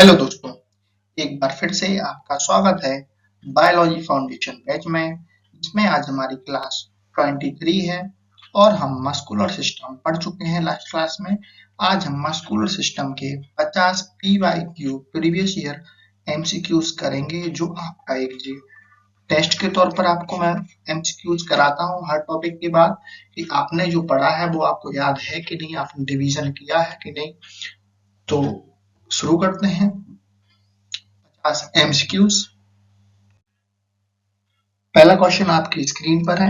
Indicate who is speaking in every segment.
Speaker 1: Hello दोस्तों, एक बार फिर से आपका स्वागत है बायोलॉजी फाउंडेशन बैच में, जिसमें आज हमारी क्लास 23 है और हम मस्कुलर सिस्टम पढ़ चुके हैं लास्ट क्लास में। आज हम मस्कुलर सिस्टम के 50 PYQ प्रीवियस ईयर MCQs करेंगे, जो आपका एक जी टेस्ट के तौर पर आपको मैं MCQs कराता हूँ हर टॉपिक के बाद कि आपने जो पढ़ा है वो आपको याद है कि नहीं, आपने रिवीजन किया है कि नहीं। तो शुरू करते हैं। MCQs। पहला क्वेश्चन आपकी स्क्रीन पर है।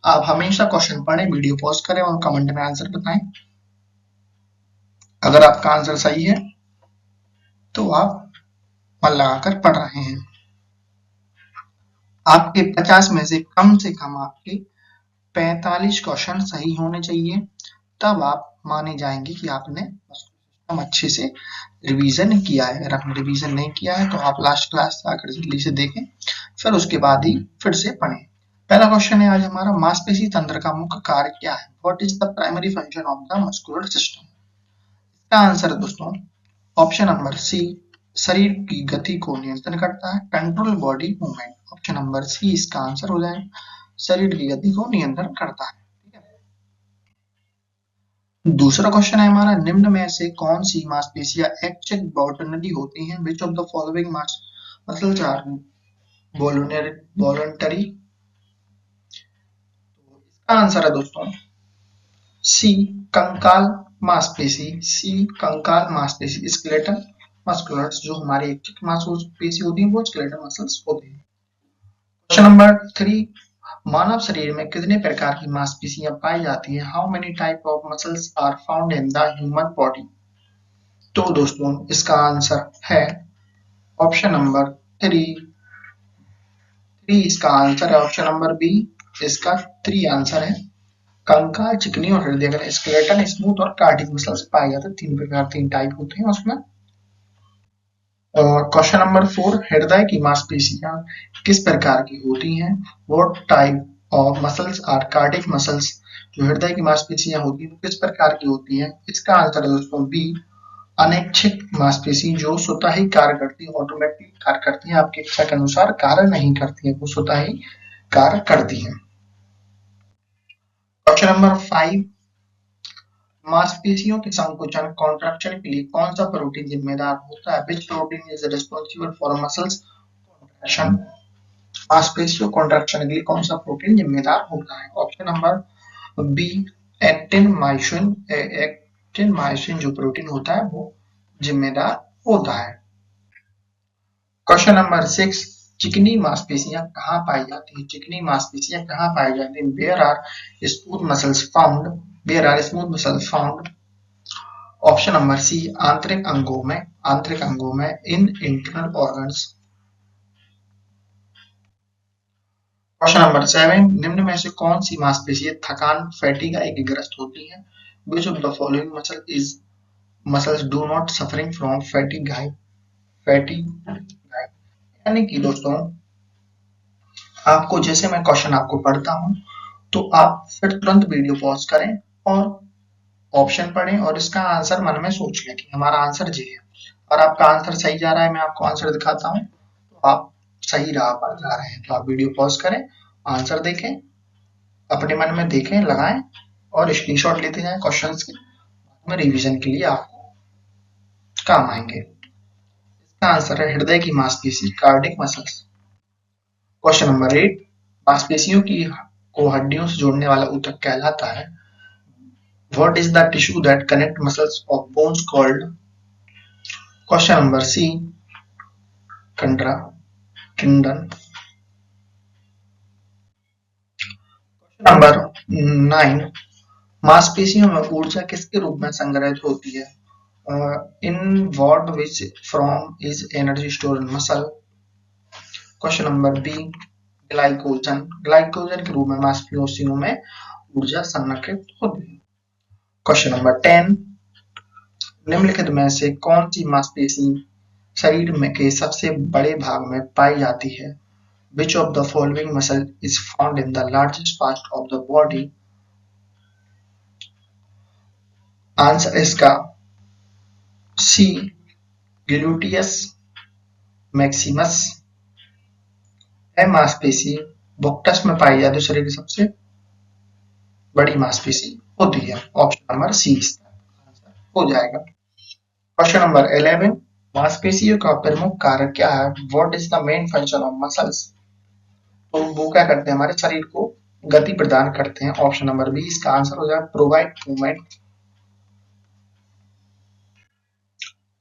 Speaker 1: आप हमेशा क्वेश्चन पढ़ें, वीडियो पॉज करें और कमेंट में आंसर बताएं। अगर आपका आंसर सही है तो आप मन लगाकर पढ़ रहे हैं। आपके 50 में से कम आपके 45 क्वेश्चन सही होने चाहिए, तब आप माने जाएंगे कि आपने अच्छे से रिवीजन किया है। अगर आपने रिवीजन नहीं किया है तो आप लास्ट क्लास आकर जल्दी से देखें, फिर उसके बाद ही फिर से पढ़ें। पहला क्वेश्चन है आज हमारा, मांसपेशी तंत्र का मुख्य कार्य क्या है? What is the primary function of the muscular system? इसका आंसर है दोस्तों ऑप्शन नंबर सी, शरीर की गति को नियंत्रण करता है, control body movement. Option number C इसका आंसर हो जाएगा, शरीर की गति को नियंत्रण करता है। दूसरा क्वेश्चन है हमारा, निम्न में से कौन सी मांसपेशियां ऐच्छिक वॉलंटरी होती हैं? Which of the following muscles are voluntary? इसका आंसर है दोस्तों सी, कंकाल मांसपेशी। सी, कंकाल मांसपेशी, स्केलेटल मस्कुलर्स। जो हमारे ऐच्छिक मांसपेशी होती है वो स्केलेटल मसल्स होते हैं। क्वेश्चन नंबर 3, मानव शरीर में कितने प्रकार की मांसपेशियां पाई जाती हैं? How many type of muscles are found in the human body? तो दोस्तों इसका आंसर है ऑप्शन नंबर 3। इसका आंसर है ऑप्शन नंबर बी, इसका 3 आंसर है। कंकाल, चिकनी और हृदय का स्केलेटन, स्मूथ और कार्डिक मसल्स पाए जाते हैं। 3 प्रकार, 3 टाइप होते हैं उसमें। और क्वेश्चन नंबर 4, हृदय की मांसपेशियां किस प्रकार की होती हैं? What type of muscles are cardiac muscles? जो हृदय की मांसपेशियां होती हैं किस प्रकार की होती हैं? इसका आंसर है दोस्तों बी, अनैच्छिक मांसपेशी, जो स्वतः ही कार्य करती है, ऑटोमेटिक कार्य करती है, आपकी इच्छा के अनुसार कार्य नहीं करती है, वो स्वतः ही कार्य करती है। क्वेश्चन नंबर 5, मांसपेशियों के संकुचन कॉन्ट्रैक्शन के लिए कौन सा प्रोटीन जिम्मेदार होता है? Which protein is responsible for muscles contraction? मांसपेशियों कॉन्ट्रैक्शन के लिए कौन सा प्रोटीन जिम्मेदार होता है? Option number B, actin myosin. Actin myosin जो प्रोटीन होता है वो जिम्मेदार होता है। क्वेश्चन नंबर 6, चिकनी मांसपेशियां कहाँ पाई जाती है? चिकनी मांसपेशियां कहाँ पाई जाती है? Where are smooth muscles found? Where are smooth muscles found? Option number C, आंतरिक अंगों में। आंतरिक अंगों में, in internal organs. Question number 7, निम्न में से कौन सी मांसपेशी थकान फैटिग की ग्रस्त होती है? Which of the following muscles do not suffering from fatigue? यानी कि दोस्तों आपको, जैसे मैं क्वेश्चन आपको पढ़ता हूं तो आप फिर तुरंत वीडियो पॉज करें और ऑप्शन पढ़ें और इसका आंसर मन में सोच लें कि हमारा आंसर ये है। और आपका आंसर सही जा रहा है, मैं आपको आंसर दिखाता हूं तो आप सही राह पर जा रहे हैं। तो आप वीडियो पॉज करें, आंसर देखें, अपने मन में देखें, लगाएं और स्क्रीनशॉट लेते जाएं क्वेश्चंस के, में रिवीजन के लिए आपको काम आएंगे। इसका आंसर है हृदय की मांसपेशी, कार्डिक मसल्स। क्वेश्चन नंबर 8, मांसपेशियों की को हड्डियों से जोड़ने वाला ऊतक कहलाता है? What is the tissue that connect muscles of bones called? Question number C, कंडरा, टिंडन। Number 9, मांसपेशियों में ऊर्जा किसके रूप में संग्रहित होती है? In what which from is energy store in muscle? Question number B, glycogen. Glycogen के रूप में मांसपेशियों में ऊर्जा संरक्षित होती है। क्वेश्चन नंबर 10, निम्नलिखित में से कौन सी मांसपेशी शरीर में के सबसे बड़े भाग में पाई जाती है? Which of the following muscle is found in the largest part of the body? Answer इसका सी, ग्लूटियस मैक्सिमस है मांसपेशी बुक्टस में पाई जाती है, शरीर की सबसे बड़ी मांसपेशी होती है। ऑप्शन नंबर सी इसका आंसर हो जाएगा। क्वेश्चन नंबर 11, मांसपेशियों का प्रमुख कार्य क्या है? What is the main function of muscles? तो वो क्या करते हैं? हमारे शरीर को गति प्रदान करते हैं। ऑप्शन नंबर बी इसका आंसर हो जाएगा, प्रोवाइड मूवमेंट।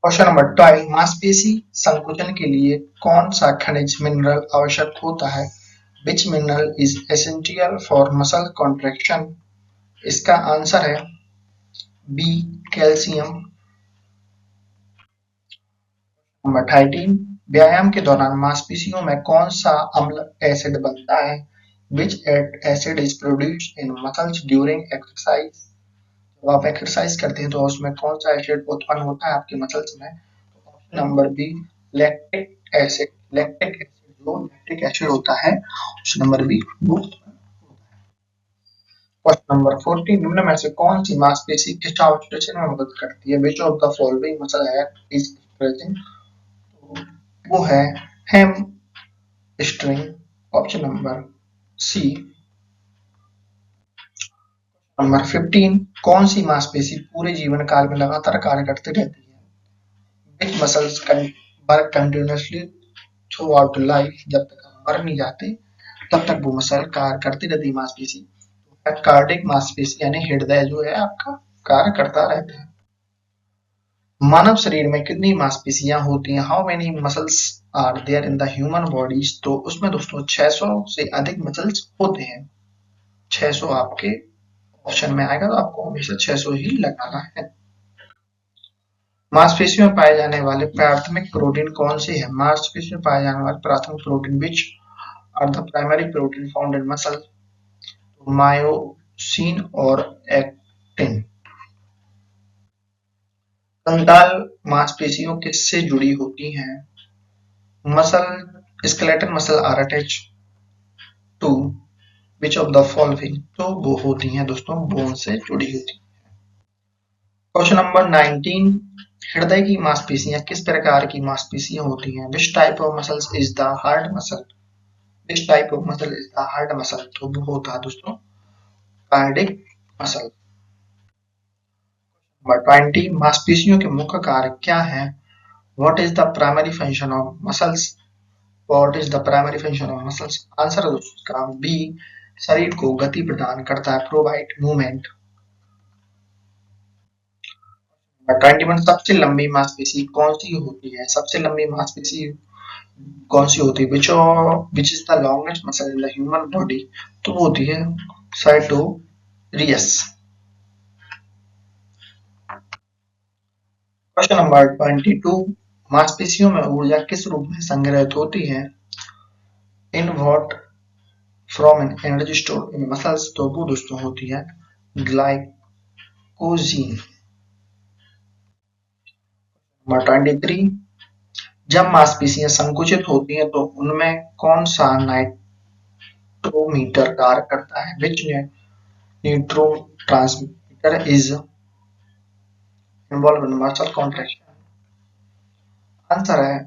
Speaker 1: क्वेश्चन नंबर 12, मांसपेशी संकुचन के लिए कौन सा खनिज मिनरल आवश्यक होता है? विच mineral is essential for muscle contraction? इसका आंसर है बी, कैल्शियम। नंबर 13, व्यायाम के दौरान मांसपेशियों में कौन सा अम्ल एसिड बनता है? विच acid is produced in muscles during exercise? जब आप एक्सरसाइज करते हैं तो उसमें कौन सा एसिड उत्पन्न होता है आपके मसल्स में? Option number B, lactic acid. Lactic acid जो लैक्टिक एसिड होता है, ऑप्शन नंबर बी वो। क्वेश्चन नंबर 14, निम्न में से कौन सी मांसपेशी स्टार्वेशन में मदद करती है? Which of the following muscle head is present? वो है hamstring. Option number C. Number 15, कौन सी मांसपेशी पूरे जीवन काल में लगातार कार्य करती रहती है? Which muscles work continuously throughout life? जब तक हम मर नहीं जाते तब तक वो मसल कार्य करती रहती है मांसपेशी। कार्डिक मांसपेशी यानी हृदय जो है आपका कार्य करता रहता है। मानव शरीर में कितनी मांसपेशियां होती हैं? How many muscles are there in the human bodies? तो उसमें दोस्तों 600 से अधिक मसल्स होते हैं। 600 आपके ऑप्शन में आएगा तो आपको हमेशा 600 ही लगाना है। मांसपेशियों में पाए जाने वाले प्राथमिक प्रोटीन कौन से हैं? मांसपेशियों में पाए जाने वाले प्राथमिक protein which are the primary protein found in muscle? Myosin और एक्टिन। कंकाल मांसपेशियों किससे जुड़ी होती हैं? Muscle skeletal muscle are attached to which of the following? तो वो होती हैं दोस्तों बोन से जुड़ी होती हैं। क्वेश्चन नंबर 19, हृदय की मांसपेशियां किस प्रकार की मांसपेशियां होती हैं? Which type of muscles is the heart muscle? Which type of muscle is the heart muscle? तो वो होता है दोस्तों कार्डिक मसल। नंबर 20, मांसपेशियों के मुख्य कार्य क्या है? What is the primary function of muscles? What is the primary function of muscles? Answer है उसका बी, शरीर को गति प्रदान करता है, प्रोवाइड मूवमेंट। 21, सबसे लंबी मांसपेशी कौन सी होती है? सबसे लंबी मांसपेशी कौन सी होती है? Which is the longest muscle in the human body? तो वो होती है साइटोरियस। क्वेश्चन नंबर 22, मांसपेशियों में ऊर्जा किस रूप में संग्रहित होती है? In what from an energy store in muscles? तो वो दोस्तों होती है ग्लाइकोजीन। नंबर 23, जब मांसपेशियां संकुचित होती हैं तो उनमें कौन सा नाइट्रोमीटर कार्य करता है? Which neurotransmitter is involved in muscle contraction? Answer है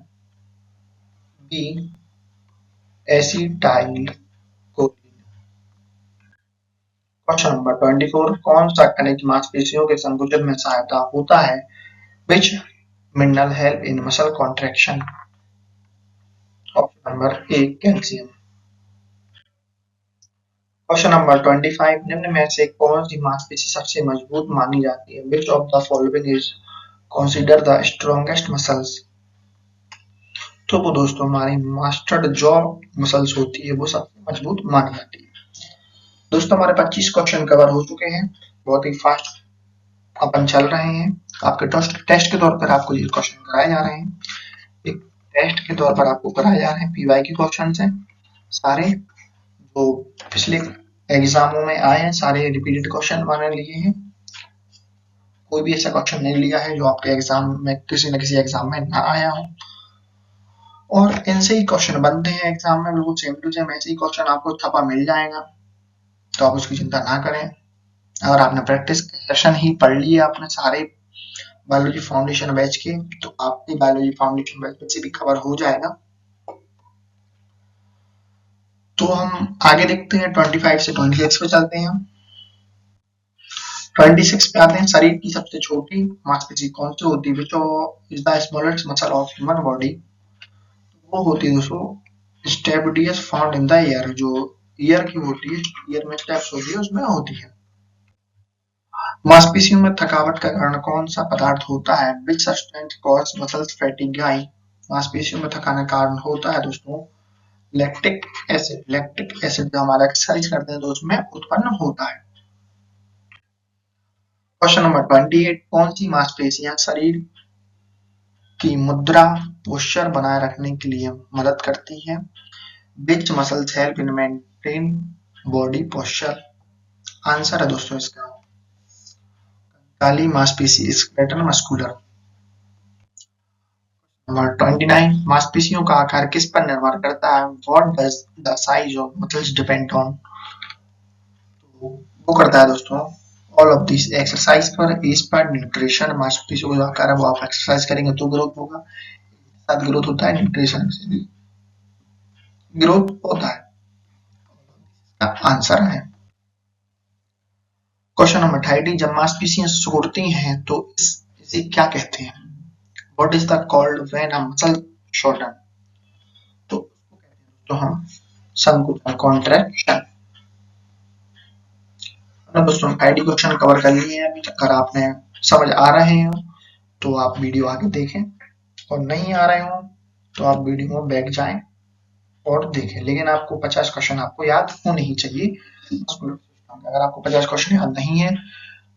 Speaker 1: B, acetylcholine. Question number 24, कौन सा खनिज मांसपेशियों के संकुचन में सहायता होता है? विच mineral help in muscle contraction? Option number A, calcium. Question number 25, निम्न में से कौन सी मांसपेशी सबसे मजबूत मानी जाती है? Which of the following is consider the strongest muscles? तो वो दोस्तों हमारी मास्टर्ड जॉ मसल्स होती है, वो सबसे मजबूत मानी जाती है। दोस्तों हमारे 25 क्वेश्चन कवर हो चुके हैं, बहुत ही फास्ट अपन चल रहे हैं। आपके टेस्ट के तौर पर आपको ये क्वेश्चन कराए जा रहे हैं, एक टेस्ट के तौर पर आपको कराए जा रहे हैं। पीवाई के क्वेश्चन हैं सारे, जो पिछले एग्जामों में आए हैं, सारे रिपीटेड क्वेश्चन मैंने लिए हैं। कोई भी ऐसा क्वेश्चन नहीं लिया है जो आपके एग्जाम में किसी न किसी एग्जाम में ना आया हो, और इनसे ही क्वेश्चन बनते हैं एग्जाम में, बिल्कुल सेम टू सेम ऐसे ही क्वेश्चन आपको छपा मिल जाएगा, तो आप उसकी चिंता ना करें। अगर आपने प्रैक्टिस सेशन ही पढ़ लिए, आपने सारे बायोलॉजी फाउंडेशन बैच के, तो आपकी बायोलॉजी फाउंडेशन बैच से भी कवर हो जाएगा। तो हम आगे देखते हैं 25 से 26 पे चलते हैं। 26 पे आते हैं, शरीर की सबसे छोटी मांसपेशी कौन सी होती है? Which is the smallest muscle of human body? वो होती है दोस्तों स्टेबिडियस फाउंड इन द ईयर, जो ईयर की होती है, ईयर में स्टेप्स होती है उसमें होती है। मांसपेशियों में थकावट का कारण कौन सा पदार्थ होता है? Which substance cause muscle fatigue? मांसपेशियों में थकाने का कारण होता है दोस्तों लैक्टिक एसिड। लैक्टिक एसिड जो हमारा एक्सरसाइज करते हैं तो उसमें उत्पन्न होता है। क्वेश्चन नंबर 28, कौन सी मांसपेशियां शरीर की मुद्रा पोस्चर बनाए रखने के लिए मदद करती हैं? Which muscles help in maintain body posture? Answer है दोस्तों इसका काली मांसपेशी स्केलेटल मस्कुलर। नंबर 29, मांसपेशियों का आकार किस पर निर्भर करता है? What does the size of muscles depend on? वो करता है दोस्तों ऑल ऑफ दिस एक्सरसाइज पर, एज पर, न्यूट्रिशन। मांसपेशियों का जो आकार है वो आप एक्सरसाइज करेंगे तो ग्रोथ होगा, साथ ग्रोथ होता है, न्यूट्रिशन से भी ग्रोथ होता है। आंसर है क्वेश्चन नंबर 30, जब मांसपेशियां सिकुड़ती हैं तो इसे क्या कहते हैं? What is the called when a muscle shorten? तो हम संकुचन कॉन्ट्रैक्शन। दोस्तों 30 क्वेश्चन कवर कर लिए हैं। अगर आपने समझ आ रहे हो तो आप वीडियो आगे देखें, और नहीं आ रहे हो तो आप वीडियो में बैक जाएं और देखें। लेकिन आपको 50 क्वेश्चन आपको याद होने ही चाहिए। अगर आपको 50 क्वेश्चन याद नहीं है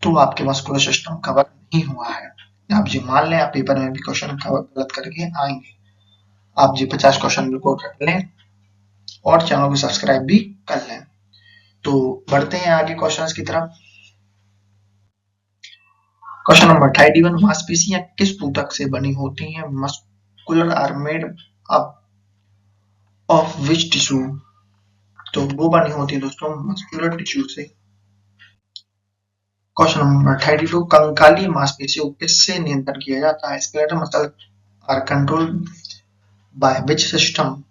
Speaker 1: तो आपके मस्कुलर सिस्टम कवर नहीं हुआ है। आप जी मान लें आप पेपर में भी क्वेश्चन गलत करके आएंगे, आप जी 50 क्वेश्चन रिपोर्ट रख लें और चैनल को सब्सक्राइब भी कर लें। तो बढ़ते हैं आगे क्वेश्चंस की तरफ। क्वेश्चन नंबर 31, मांसपेशियां किस ऊतक से बनी होती हैं? Muscular are made up of which tissue? तो वो बनी होती है दोस्तों मस्कुलर टिश्यू से। क्वेश्चन नंबर 32, कंकाली मांसपेशियों किससे नियंत्रण किया जाता है? Skeletal muscle are controlled by which system?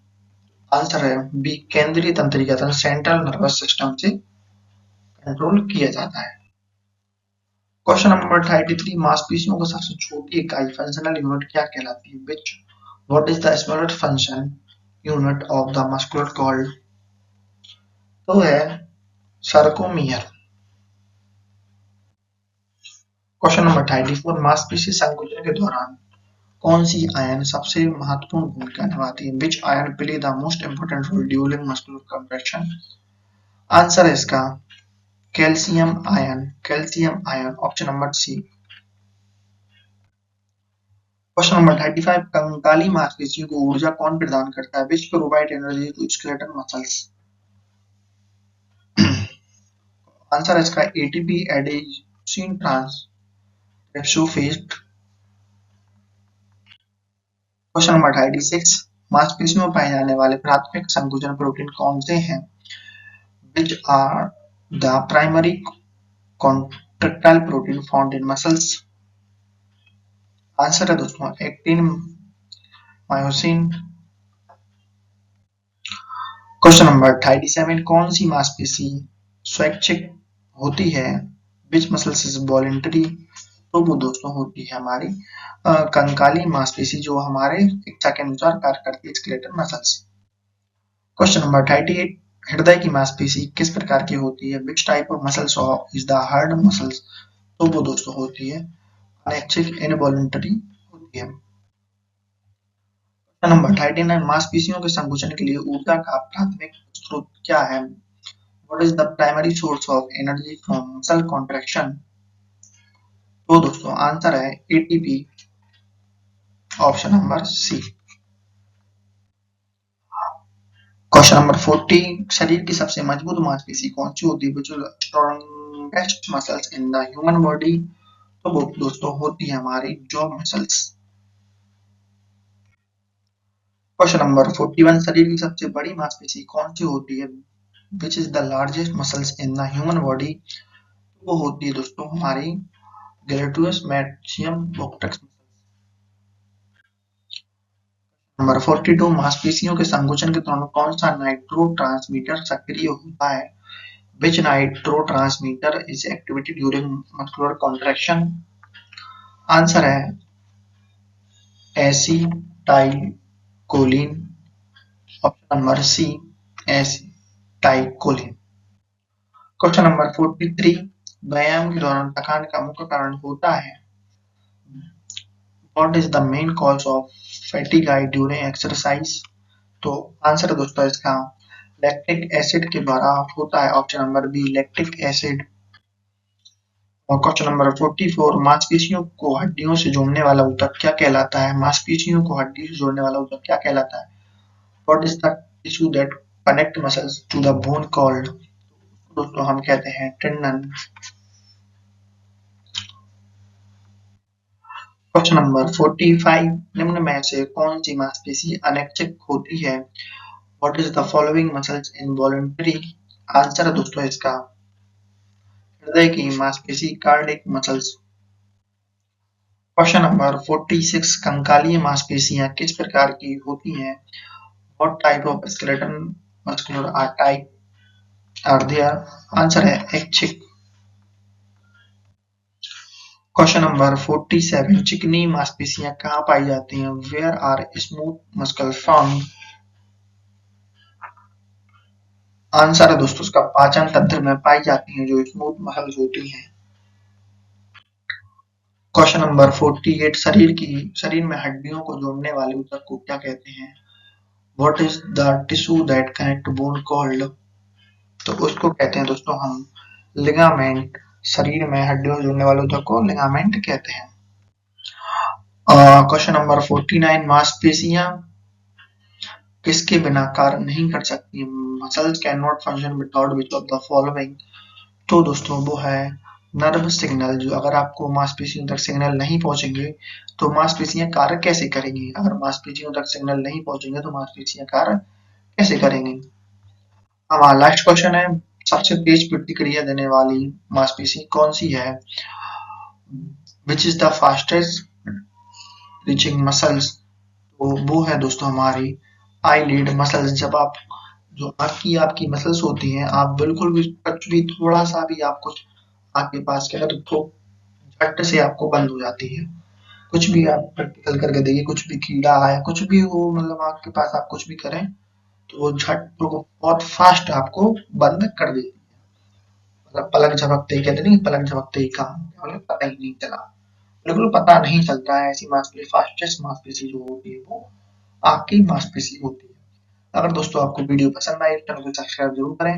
Speaker 1: Answer है बी, केंद्रीय तंत्रिका तंत्र, सेंट्रल नर्वस सिस्टम से कंट्रोल किया जाता है। क्वेश्चन नंबर 33, मांसपेशियों की सबसे छोटी इकाई फंक्शनल यूनिट क्या कहलाती है? विच what is the smallest function unit of the muscular called? तो है सर्कोमियर। क्वेश्चन नंबर 34, मांसपेशी संकुचन के दौरान कौन सी आयन सबसे महत्वपूर्ण भूमिका निभाती है? Which ion play the most important role during muscular contraction? Answer है इसका calcium ion. Calcium ion option number C. Question number 35, कंकाली मांसपेशियों को ऊर्जा कौन प्रदान करता है? Which provide energy to skeletal muscles? Answer है इसका ATP adenosine transferase. Question number 36, मांसपेशियों में पाए जाने वाले प्राथमिक संकुचन प्रोटीन कौन से हैं? Which are the primary contractile protein found in muscles? Answer है दोस्तों एक्टिन, मायोसिन। क्वेश्चन नंबर 37, कौन सी मांसपेशी स्वैच्छिक होती है? Which muscles is voluntary? तो वो दोस्तों होती है हमारी कंकाली मांसपेशी, जो हमारे इच्छा के अनुसार कार्य करती है, स्केलेटल मसल्स। क्वेश्चन नंबर 38, हृदय की मांसपेशी किस प्रकार की होती है? Which type of muscles is the heart muscles? तो वो दोस्तों होती है अनैच्छिक, इनवॉलंटरी होती है। क्वेश्चन नंबर 39, मांसपेशियों के संकुचन के लिए ऊर्जा का प्राथमिक स्रोत क्या है? What is the primary source of energy from muscle contraction? तो दोस्तों आंसर है ATP option number C. Question number 40, शरीर की सबसे मजबूत मांसपेशी कौन सी होती है? Strongest muscles in the human body? तो वो दोस्तों होती है हमारी जॉ मसल्स। क्वेश्चन नंबर 41, शरीर की सबसे बड़ी मांसपेशी कौन सी होती है? Which is the largest muscles in the human body? वो होती है दोस्तों हमारी ग्रेटुअस मैक्सिमम वोक्टक्स। नंबर 42 मांसपेशियों के संकोचन के दौरान कौन सा नाइट्रोट्रांसमीटर सक्रिय होता है? Which neurotransmitter is activated during muscular contraction? Answer है acetylcholine, option number C acetylcholine. Question number 43 व्यायाम के दौरान थकान का मुख्य कारण होता है? What is the main cause of fatigue during exercise? तो आंसर है दोस्तों इसका लैक्टिक एसिड के द्वारा होता है, option number B lactic acid. और क्वेश्चन नंबर 44 मांसपेशियों को हड्डियों से जोड़ने वाला ऊतक क्या कहलाता है? मांसपेशियों को हड्डी से जोड़ने वाला ऊतक क्या कहलाता है? What is the tissue that connect muscles to the bone called? दोस्तों हम कहते हैं टेंडन। क्वेश्चन नंबर 45 निम्न में से कौन सी मांसपेशी अनैच्छिक होती है? What is the following muscles involuntary? Answer है दोस्तों इसका हृदय की मांसपेशी कार्डियक मसल्स। क्वेश्चन नंबर 46 कंकालीय मांसपेशियां किस प्रकार की होती हैं? What type of skeleton muscular are there? Answer है ऐच्छिक। क्वेश्चन नंबर 47 चिकनी मांसपेशियां कहाँ पाई जाती हैं? Where are smooth muscles found? Answer है दोस्तों इसका पाचन तंत्र में पाई जाती हैं जो स्मूथ मसल्स होती हैं। क्वेश्चन नंबर 48 शरीर में हड्डियों को जोड़ने वाले ऊतक को क्या कहते हैं? What is the tissue that connect bone called? तो उसको कहते हैं दोस्तों हम लिगामेंट। शरीर में हड्डियों से जोड़ने वाले ऊतक को लिगामेंट कहते हैं। क्वेश्चन नंबर 49 मांसपेशियां किसके बिना कार्य नहीं कर सकती? Muscles can not function without which of the following? तो दोस्तों वो है नर्व सिग्नल। जो अगर आपको मांसपेशियों तक सिग्नल नहीं पहुंचेंगे तो मांसपेशियां कार्य कैसे करेंगी? अगर मांसपेशियों तक सिग्नल नहीं पहुंचेंगे तो मांसपेशियां कार्य कैसे करेंगी? हमारा लास्ट क्वेश्चन है सबसे तेज प्रतिक्रिया देने वाली मांसपेशी कौन सी है? Which is the fastest reaching muscles? तो वो है दोस्तों हमारी आईलिड मसल्स। जब आप जो आपकी मसल्स होती हैं, आप बिल्कुल भी कुछ भी थोड़ा सा भी आप कुछ आपके पास क्या तो झट से आपको बंद हो जाती है। कुछ भी आप प्रैक्टिकल करके देखिए, कुछ भी कीड़ा है कुछ भी हो, मतलब आपके पास आप कुछ भी करें तो वो झट तो बहुत फास्ट आपको बंद कर देती है। मतलब पलक झपकते ही कहते नहीं, पलक झपकते ही काम मतलब पता ही नहीं चला, बिल्कुल पता नहीं चलता है। ऐसी मांसपेशी फास्टेस्ट मांसपेशी जो होती है वो आपकी मांसपेशी होती है। अगर दोस्तों आपको वीडियो पसंद आए तो चैनल को सब्सक्राइब जरूर करें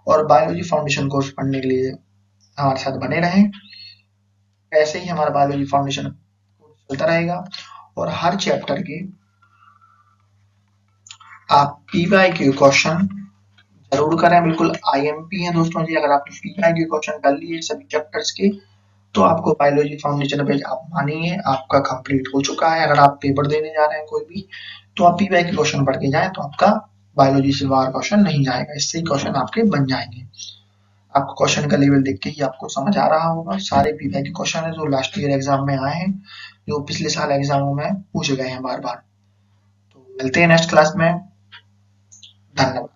Speaker 1: और बायोलॉजी फाउंडेशन कोर्स पढ़ने के लिए हमारे साथ बने रहें। ऐसे ही हमारा बायोलॉजी फाउंडेशन कोर्स चलता रहेगा और हर चैप्टर के आप पीवाईक्यू क्वेश्चन जरूर करें। बिल्कुल आईएमपी है दोस्तों जी। अगर आपने पीवाईक्यू क्वेश्चन कर लिए सभी चैप्टर्स के तो आपको बायोलॉजी फाउंडेशन पेज आप मानिए आपका कंप्लीट हो चुका है। अगर आप पेपर देने जा रहे हैं कोई भी तो आप पीवाईक्यू क्वेश्चन पढ़ के जाएं तो आपका बायोलॉजी से बाहर क्वेश्चन नहीं जाएगा, इससे ही क्वेश्चन आपके बन जाएंगे। आपको क्वेश्चन का लेवल देख के ही आपको समझ आ रहा होगा। सारे पीवाईक्यू क्वेश्चन है जो लास्ट ईयर एग्जाम में आए हैं, जो पिछले साल एग्जामों में पूछे गए हैं बार बार। तो मिलते हैं नेक्स्ट क्लास में। धन्यवाद।